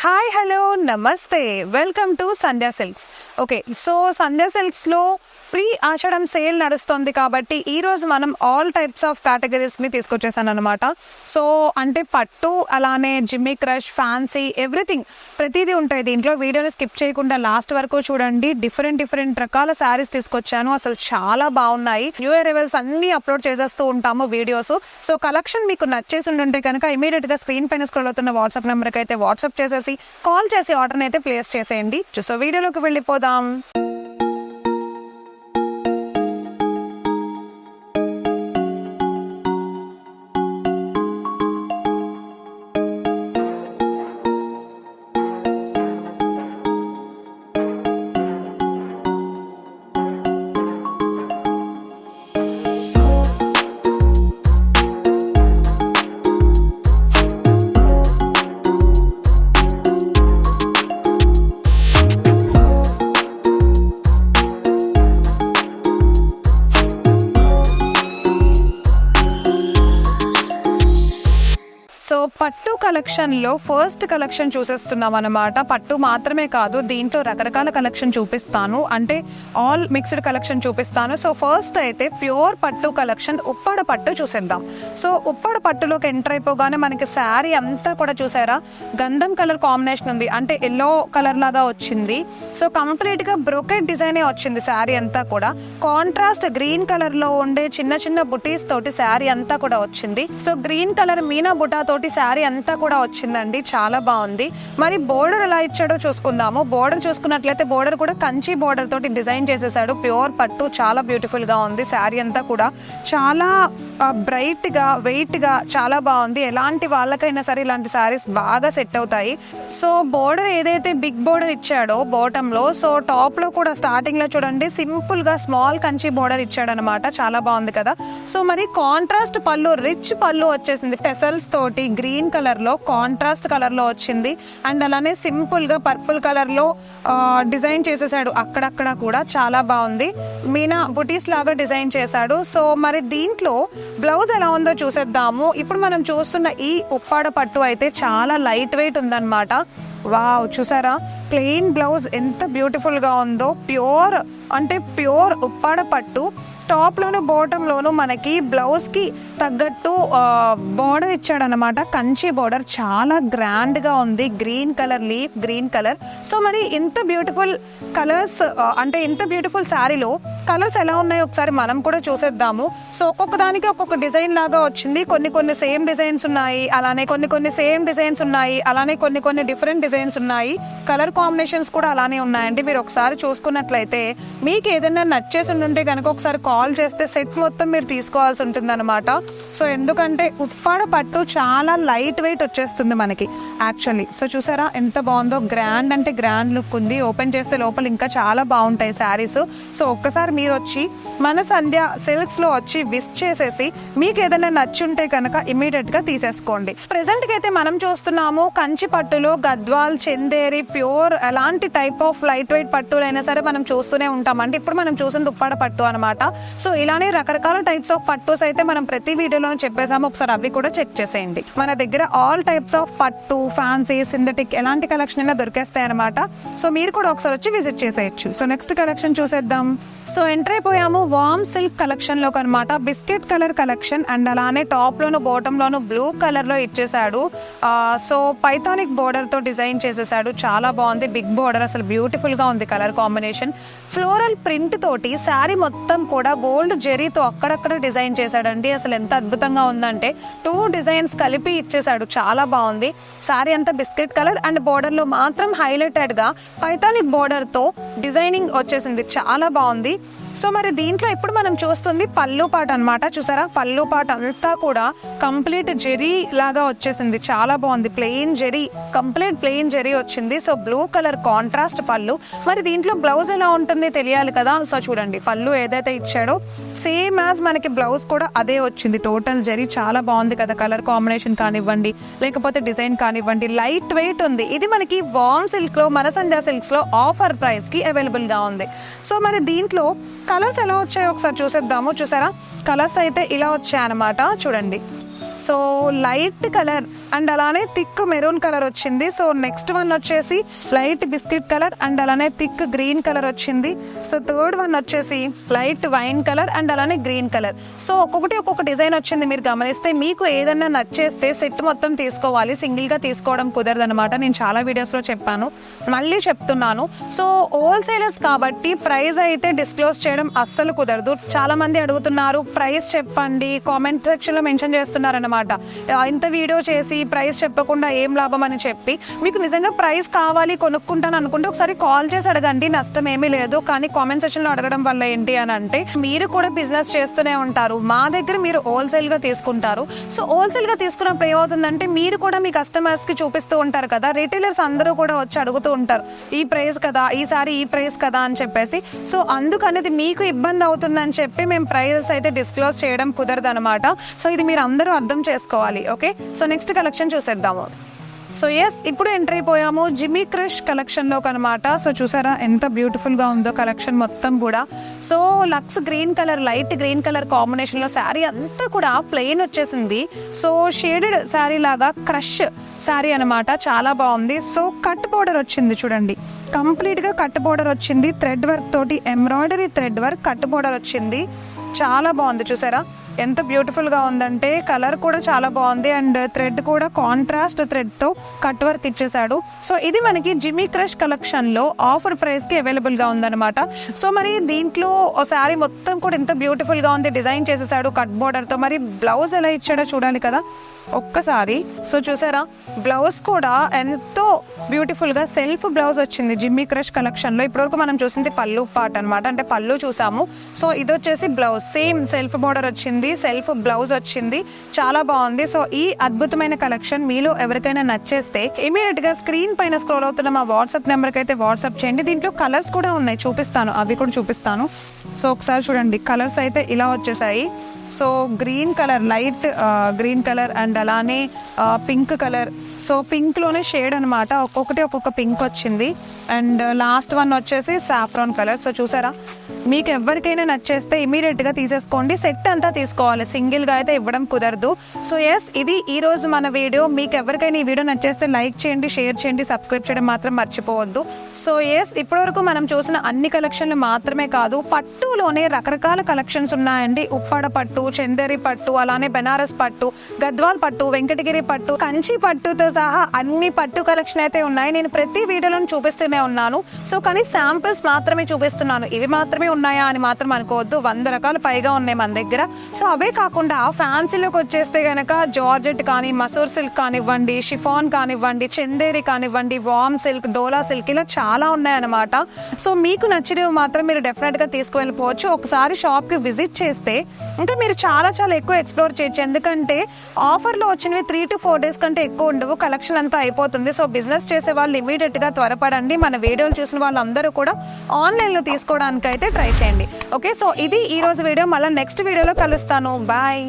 Hi hello నమస్తే welcome to Sandhya Silks. Okay, so Sandhya సిల్క్స్లో pre ఆషాఢం సేల్ నడుస్తుంది కాబట్టి ఈరోజు మనం ఆల్ టైప్స్ ఆఫ్ కేటగిరీస్ని తీసుకొచ్చేసాను అనమాట. సో అంటే పట్టు, అలానే జిమ్మి క్రష్, ఫ్యాన్సీ, ఎవ్రీథింగ్ ప్రతిదీ ఉంటాయి దీంట్లో. వీడియోని స్కిప్ చేయకుండా లాస్ట్ వరకు చూడండి. డిఫరెంట్ రకాల శారీస్ తీసుకొచ్చాను, అసలు చాలా బాగున్నాయి. న్యూ ఇయర్ రివెల్స్ అన్నీ అప్లోడ్ చేసేస్తూ ఉంటాము వీడియోస్. సో కలెక్షన్ మీకు నచ్చేసి ఉంటే కనుక ఇమీడియట్గా స్క్రీన్ పైన స్క్రోల్ అవుతున్న వాట్సాప్ నెంబర్కి అయితే వాట్సాప్ చేసేసి కాల్ చేసి ఆర్డర్ని అయితే ప్లేస్ చేసేయండి. సో వీడియోలోకి వెళ్ళిపోదాం. సో పట్టు కలెక్షన్లో ఫస్ట్ కలెక్షన్ చూసేస్తున్నాం అన్నమాట. పట్టు మాత్రమే కాదు, దీంట్లో రకరకాల కలెక్షన్ చూపిస్తాను, అంటే ఆల్ మిక్స్డ్ కలెక్షన్ చూపిస్తాను. సో ఫస్ట్ అయితే ప్యూర్ పట్టు కలెక్షన్ ఉప్పాడ పట్టు చూసేద్దాం. సో ఉప్పాడ పట్టులోకి ఎంటర్ అయిపోగానే మనకి శారీ అంతా కూడా చూసారా, గంధం కలర్ కాంబినేషన్ ఉంది, అంటే ఎల్లో కలర్ లాగా వచ్చింది. సో కంప్లీట్గా బ్రోకెట్ డిజైనే వచ్చింది శారీ అంతా కూడా. కాంట్రాస్ట్ గ్రీన్ కలర్లో ఉండే చిన్న బుటీస్ తోటి శారీ అంతా కూడా వచ్చింది. సో గ్రీన్ కలర్ మీనా బుటా తోటి శారీ అంతా కూడా వచ్చిందండి, చాలా బాగుంది. మరి బోర్డర్ ఎలా ఇచ్చాడో చూసుకుందాము. బోర్డర్ చూసుకున్నట్లయితే బోర్డర్ కూడా కంచి బోర్డర్ తోటి డిజైన్ చేసేసాడు. ప్యూర్ పట్టు, చాలా బ్యూటిఫుల్ గా ఉంది. శారీ అంతా కూడా చాలా బ్రైట్ గా, వెయిట్ గా చాలా బాగుంది. ఎలాంటి వాళ్ళకైనా సరే ఇలాంటి శారీస్ బాగా సెట్ అవుతాయి. సో బోర్డర్ ఏదైతే బిగ్ బోర్డర్ ఇచ్చాడో బాటమ్ లో, సో టాప్ లో కూడా స్టార్టింగ్ లో చూడండి సింపుల్ గా స్మాల్ కంచి బోర్డర్ ఇచ్చాడు అనమాట. చాలా బాగుంది కదా. సో మరి కాంట్రాస్ట్ పళ్ళు, రిచ్ పళ్ళు వచ్చేసింది. టెసల్స్ తోటి గ్రీన్ కలర్ లో, కాంట్రాస్ట్ కలర్ లో వచ్చింది. అండ్ అలానే సింపుల్ గా పర్పుల్ కలర్ లో డిజైన్ చేసేసాడు. అక్కడక్కడ కూడా చాలా బాగుంది. మీనా బుటీస్ లాగా డిజైన్ చేశాడు. సో మరి దీంట్లో బ్లౌజ్ ఎలా ఉందో చూసేద్దాము. ఇప్పుడు మనం చూస్తున్న ఈ ఉప్పాడ పట్టు అయితే చాలా లైట్ వెయిట్ ఉందన్నమాట. వావ్, చూసారా ప్లెయిన్ బ్లౌజ్ ఎంత బ్యూటిఫుల్ గా ఉందో. ప్యూర్ అంటే ప్యూర్ ఉప్పాడ పట్టు. టాప్లోను బాటంలోను మనకి బ్లౌజ్కి తగ్గట్టు బోర్డర్ ఇచ్చాడనమాట, కంచి బోర్డర్. చాలా గ్రాండ్గా ఉంది. Green colour, leaf green colour. So మరి ఇంత బ్యూటిఫుల్ కలర్స్, అంటే ఇంత బ్యూటిఫుల్ శారీలో కలర్స్ ఎలా ఉన్నాయో ఒకసారి మనం కూడా చూసేద్దాము. సో ఒక్కొక్క దానికి ఒక్కొక్క డిజైన్ లాగా వచ్చింది. కొన్ని సేమ్ డిజైన్స్ ఉన్నాయి, అలానే కొన్ని సేమ్ డిజైన్స్ ఉన్నాయి, అలానే కొన్ని డిఫరెంట్ డిజైన్స్ ఉన్నాయి. కలర్ కాంబినేషన్స్ కూడా అలానే ఉన్నాయండి. మీరు ఒకసారి చూసుకున్నట్లయితే మీకు ఏదైనా నచ్చేసి ఉంటే కనుక ఒకసారి కాల్ చేస్తే సెట్ మొత్తం మీరు తీసుకోవాల్సి ఉంటుంది అనమాట. సో ఎందుకంటే ఉప్పాడ పట్టు చాలా లైట్ వెయిట్ వచ్చేస్తుంది మనకి యాక్చువల్లీ. సో చూసారా ఎంత బాగుందో, గ్రాండ్ అంటే గ్రాండ్ లుక్ ఉంది. ఓపెన్ చేస్తే లోపల ఇంకా చాలా బాగుంటాయి శారీస్. సో ఒక్కసారి మీరు వచ్చి మన సంధ్య సిల్క్స్లో వచ్చి విజిట్ చేసేసి మీకు ఏదైనా నచ్చుంటే కనుక ఇమీడియట్గా తీసేసుకోండి. ప్రెసెంట్కి అయితే మనం చూస్తున్నాము కంచి పట్టులో గద్వాల్, చందేరి, ప్యూర్ ఎలాంటి టైప్ ఆఫ్ లైట్ వెయిట్ పట్టులైనా సరే మనం చూస్తూనే ఉంటామండి. ఇప్పుడు మనం చూసిన ఉప్పాడ పట్టు అనమాట. సో ఇలానే రకరకాల టైప్స్ ఆఫ్ పట్టుస్ అయితే మనం ప్రతి వీడియోలో చెప్పేసాము, ఒకసారి అవి కూడా చెక్ చేసేయండి. మన దగ్గర ఆల్ టైప్స్ ఆఫ్ పట్టు, ఫ్యాన్సీ, సింథటిక్ ఎలాంటి కలెక్షన్ అయినా దొరికేస్తాయి అనమాట. సో మీరు కూడా ఒకసారి వచ్చి విజిట్ చేసేయచ్చు. సో నెక్స్ట్ కలెక్షన్ చూసేద్దాం. సో ఎంటర్ అయిపోయాము వామ్ సిల్క్ కలెక్షన్ లోకి అనమాట. బిస్కెట్ కలర్ కలెక్షన్, అండ్ అలానే టాప్ లోను బాటమ్ లోను బ్లూ కలర్ లో ఇచ్చేసాడు. సో పైథానిక్ బోర్డర్ తో డిజైన్ చేసేసాడు. చాలా బాగుంది. బిగ్ బోర్డర్, అసలు బ్యూటిఫుల్ గా ఉంది కలర్ కాంబినేషన్. ఫ్లోరల్ ప్రింట్ తోటి శారీ మొత్తం కూడా గోల్డ్ జెరీతో అక్కడక్కడ డిజైన్ చేశాడండి. అసలు ఎంత అద్భుతంగా ఉందంటే 2 డిజైన్స్ కలిపి ఇచ్చేసాడు. చాలా బాగుంది. శారీ అంతా బిస్కెట్ కలర్ అండ్ బోర్డర్లో మాత్రం హైలైటెడ్గా పైథానిక్ బోర్డర్తో డిజైనింగ్ వచ్చేసింది. చాలా బాగుంది. సో మరి దీంట్లో ఇప్పుడు మనం చూస్తుంది పళ్ళు పాట అనమాట. చూసారా పళ్ళు పాట అంతా కూడా కంప్లీట్ జెరీ లాగా వచ్చేసింది. చాలా బాగుంది. Plain zari, complete plain zari వచ్చింది. సో బ్లూ కలర్ కాంట్రాస్ట్ పళ్ళు. మరి దీంట్లో బ్లౌజ్ ఎలా ఉంటుంది తెలియాలి కదా. సో చూడండి పళ్ళు ఏదైతే ఇచ్చాడో సేమ్ యాజ్ మనకి బ్లౌజ్ కూడా అదే వచ్చింది. టోటల్ జెరీ చాలా బాగుంది కదా. కలర్ కాంబినేషన్ కానివ్వండి, లేకపోతే డిజైన్ కానివ్వండి, లైట్ వెయిట్ ఉంది. ఇది మనకి వామ్ సిల్క్లో, మన సంధ్యా సిల్క్స్లో ఆఫర్ ప్రైస్కి అవైలబుల్గా ఉంది. సో మరి దీంట్లో కలర్స్ ఎలా వచ్చాయో ఒకసారి చూసేద్దాము. చూసారా కలర్స్ అయితే ఇలా వచ్చాయన్నమాట. చూడండి సో లైట్ కలర్ అండ్ అలానే థిక్ మెరూన్ కలర్ వచ్చింది. సో నెక్స్ట్ వన్ వచ్చేసి లైట్ బిస్కెట్ కలర్ అండ్ అలానే థిక్ గ్రీన్ కలర్ వచ్చింది. సో థర్డ్ వన్ వచ్చేసి లైట్ వైన్ కలర్ అండ్ అలానే గ్రీన్ కలర్. సో ఒక్కొక్క డిజైన్ వచ్చింది. మీరు గమనిస్తే మీకు ఏదన్నా నచ్చేస్తే సెట్ మొత్తం తీసుకోవాలి, సింగిల్గా తీసుకోవడం కుదరదు అనమాట. నేను చాలా వీడియోస్లో చెప్పాను, మళ్ళీ చెప్తున్నాను. సో హోల్సేలర్స్ కాబట్టి ప్రైస్ అయితే డిస్క్లోజ్ చేయడం అస్సలు కుదరదు. చాలా మంది అడుగుతున్నారు ప్రైస్ చెప్పండి, కామెంట్ సెక్షన్లో మెన్షన్ చేస్తున్నారు అనమాట. ఇంత వీడియో చేసి ప్రైస్ చెప్పకుండా ఏం లాభం అని చెప్పి. మీకు నిజంగా ప్రైస్ కావాలి కొనుక్కుంటాను అనుకుంటే ఒకసారి కాల్ చేసి అడగండి, నష్టం ఏమీ లేదు. కానీ కామెంట్ సెక్షన్లో అడగడం వల్ల ఏంటి అని అంటే మీరు కూడా బిజినెస్ చేస్తూనే ఉంటారు, మా దగ్గర మీరు హోల్సేల్గా తీసుకుంటారు. సో హోల్సేల్గా తీసుకున్నప్పుడు ఏమవుతుందంటే మీరు కూడా మీ కస్టమర్స్కి చూపిస్తూ ఉంటారు కదా, రిటైలర్స్ అందరూ కూడా వచ్చి అడుగుతూ ఉంటారు ఈ ప్రైస్ కదా, ఈసారి ఈ ప్రైస్ కదా అని చెప్పేసి. సో అందుకనేది మీకు ఇబ్బంది అవుతుందని చెప్పి మేము ప్రైజెస్ అయితే డిస్క్లోజ్ చేయడం కుదరదు అనమాట. సో ఇది మీరు అందరూ అర్థం చేసుకోవాలి. ఓకే, సో నెక్స్ట్ కలెక్షన్ చూసేద్దాము. సో ఎస్, ఇప్పుడు ఎంటర్ అయిపోయాము జిమ్మీ క్రష్ కలెక్షన్లోకి అనమాట. సో చూసారా ఎంత బ్యూటిఫుల్గా ఉందో కలెక్షన్ మొత్తం కూడా. So lux green colour, light green colour కాంబినేషన్లో శారీ అంతా కూడా ప్లెయిన్ వచ్చేసింది. సో షేడెడ్ శారీ లాగా క్రష్ శారీ అనమాట, చాలా బాగుంది. సో కట్ బోర్డర్ వచ్చింది చూడండి, కంప్లీట్గా కట్ బోర్డర్ వచ్చింది. థ్రెడ్ వర్క్ తోటి embroidery thread work cut border వచ్చింది, చాలా బాగుంది. చూసారా ఎంత బ్యూటిఫుల్గా ఉందంటే, కలర్ కూడా చాలా బాగుంది అండ్ థ్రెడ్ కూడా కాంట్రాస్ట్ థ్రెడ్తో కట్ వర్క్ ఇచ్చేసాడు. సో ఇది మనకి జిమ్మీ క్రష్ కలెక్షన్లో ఆఫర్ ప్రైస్కి అవైలబుల్గా ఉందన్నమాట. సో మరి దీంట్లో ఓ శారీ మొత్తం కూడా ఎంత బ్యూటిఫుల్గా ఉంది, డిజైన్ చేసేసాడు కట్ బోర్డర్తో. మరి బ్లౌజ్ ఎలా ఇచ్చాడో చూడాలి కదా ఒక్కసారి. సో చూసారా బ్లౌజ్ కూడా ఎంతో బ్యూటిఫుల్గా సెల్ఫ్ బ్లౌజ్ వచ్చింది జిమ్మీ క్రష్ కలెక్షన్లో. ఇప్పటివరకు మనం చూసింది పళ్ళు పార్ట్ అనమాట, అంటే పళ్ళు చూసాము. సో ఇది వచ్చేసి బ్లౌజ్, సేమ్ సెల్ఫ్ బోర్డర్ వచ్చింది, సెల్ఫ్ బ్లౌజ్ వచ్చింది, చాలా బాగుంది. సో ఈ అద్భుతమైన కలెక్షన్ మీలో ఎవరికైనా నచ్చేస్తే ఇమీడియట్గా స్క్రీన్ పైన స్క్రోల్ అవుతున్న మా వాట్సాప్ నెంబర్కి అయితే వాట్సాప్ చేయండి. దీంట్లో కలర్స్ కూడా ఉన్నాయి, చూపిస్తాను, అవి కూడా చూపిస్తాను. సో ఒకసారి చూడండి, కలర్స్ అయితే ఇలా వచ్చేసాయి. So green colour, light green colour and అలానే పింక్ కలర్. సో పింక్లోనే షేడ్ అనమాట, ఒక్కొక్క పింక్ వచ్చింది. అండ్ లాస్ట్ వన్ వచ్చేసి సాఫ్రాన్ కలర్. సో చూసారా, మీకు ఎవరికైనా నచ్చేస్తే ఇమీడియట్గా తీసేసుకోండి. సెట్ అంతా తీసుకోవాలి, సింగిల్గా అయితే ఇవ్వడం కుదరదు. సో ఎస్, ఇది ఈరోజు మన వీడియో. మీకు ఎవరికైనా ఈ వీడియో నచ్చేస్తే లైక్ చేయండి, షేర్ చేయండి, సబ్స్క్రైబ్ చేయడం మాత్రం మర్చిపోవద్దు. సో ఎస్, ఇప్పటివరకు మనం చూసిన అన్ని కలెక్షన్లు మాత్రమే కాదు, పట్టులోనే రకరకాల కలెక్షన్స్ ఉన్నాయండి. ఉప్పాడ పట్టు, చందేరి పట్టు, అలానే బెనారస్ పట్టు, గద్వాల్ పట్టు, వెంకటగిరి పట్టు, కంచి పట్టుతో సహా అన్ని పట్టు కలెక్షన్ అయితే ఉన్నాయి. నేను ప్రతి వీడియోలో చూపిస్తూనే ఉన్నాను. సో కానీ శాంపిల్స్ మాత్రమే చూపిస్తున్నాను, ఇవి మాత్రమే ఉన్నాయా అని మాత్రం అనుకోవద్దు, 100 రకాలు పైగా ఉన్నాయి మన దగ్గర. సో అవే కాకుండా ఫ్యాన్సీలోకి వచ్చేస్తే కనుక జార్జెట్ కానీ, మసూర్ సిల్క్ కానివ్వండి, షిఫాన్ కానివ్వండి, చందేరి కానివ్వండి, వామ్ సిల్క్, డోలా సిల్క్, ఇలా చాలా ఉన్నాయన్నమాట. సో మీకు నచ్చినవి మాత్రం మీరు డెఫినెట్గా తీసుకువెళ్ళిపోవచ్చు. ఒకసారి షాప్కి విజిట్ చేస్తే ఇంకా మీరు చాలా ఎక్కువ ఎక్స్ప్లోర్ చేయొచ్చు. ఎందుకంటే ఆఫర్లో వచ్చినవి 3 to 4 days కంటే ఎక్కువ ఉండవు, కలెక్షన్ అంతా అయిపోతుంది. సో బిజినెస్ చేసే వాళ్ళు ఇమీడియట్గా త్వరపడండి. మన వీడియోలు చూసిన వాళ్ళందరూ కూడా ఆన్లైన్లో తీసుకోవడానికి అయితే ట్రై చేయండి. ఓకే, సో ఇది ఈరోజు వీడియో. మళ్ళీ నెక్స్ట్ వీడియోలో కలుస్తాను. బాయ్.